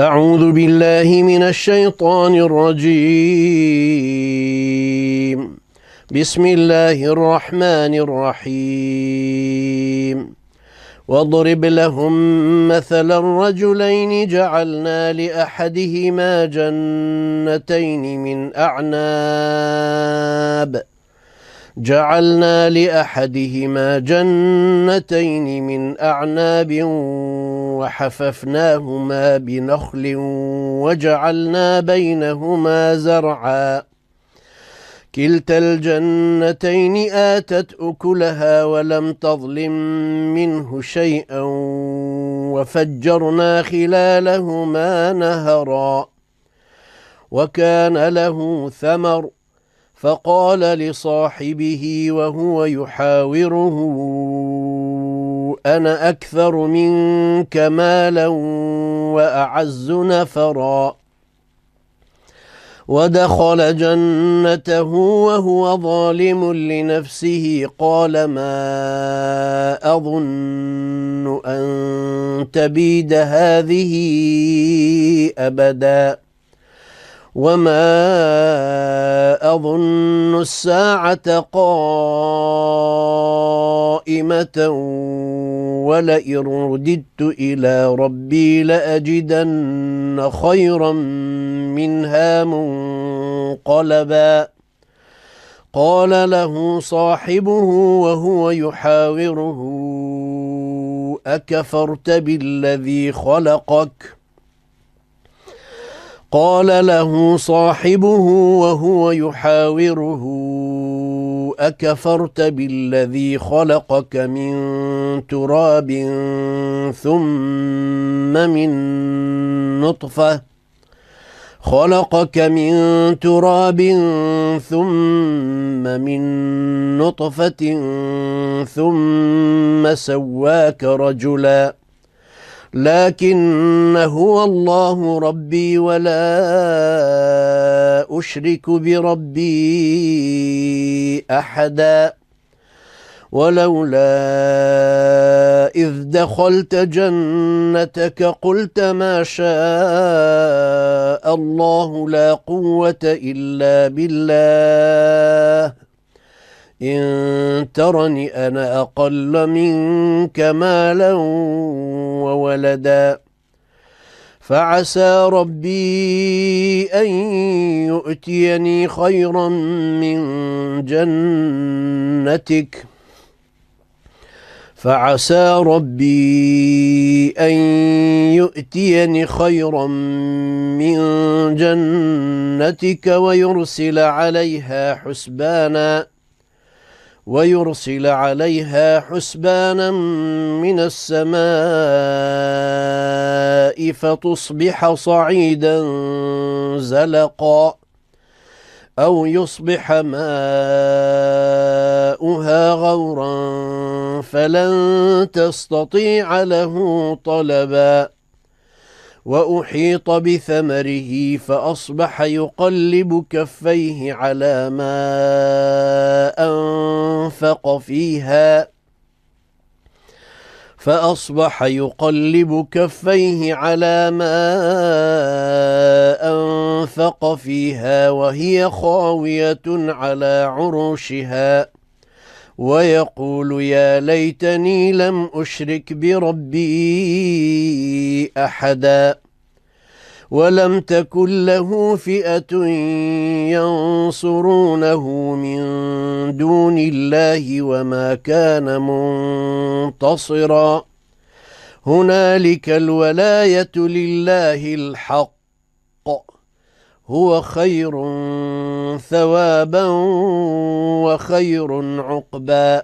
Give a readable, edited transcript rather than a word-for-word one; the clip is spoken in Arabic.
أعوذ بالله من الشيطان الرجيم. بسم الله الرحمن الرحيم. واضرب لهم مثلا الرجلين جعلنا لأحدهما جنتين من أعناب وحففناهما بنخل وجعلنا بينهما زرعا كلتا الجنتين آتت أكلها ولم تظلم منه شيئا وفجرنا خلالهما نهرا وكان له ثمر فقال لصاحبه وهو يحاوره أنا أكثر منك مالا وأعز نفرا ودخل جنته وهو ظالم لنفسه قال ما أظن أن تبيد هذه أبدا وما أظن الساعة قائمة ولئن رددت إلى ربي لأجدن خيرا منها منقلبا قال له صاحبه وهو يحاوره أكفرت بالذي خلقك قال له صاحبه وهو يحاوره أكفرت بالذي خلقك من تراب ثم من نطفة ثم سواك رجلا لكن هو الله ربي ولا أشرك بربي أحدا ولولا إذ دخلت جنتك قلت ما شاء الله لا قوة إلا بالله إن ترني أنا أقل منك مالا وولدا فعسى ربي أن يؤتيني خيرا من جنتك ويرسل عليها حسبانا من السماء فتصبح صعيدا زلقا أو يصبح ماؤها غورا فلن تستطيع له طلبا وأحيط بثمره فأصبح يقلب كفيه على ما أنفق فيها وهي خاوية على عروشها ويقول يا ليتني لم أشرك بربي أحدا ولم تكن له فئة ينصرونه من دون الله وما كان منتصرا هنالك الولاية لله الحق هو خير ثوابا وخير عقبا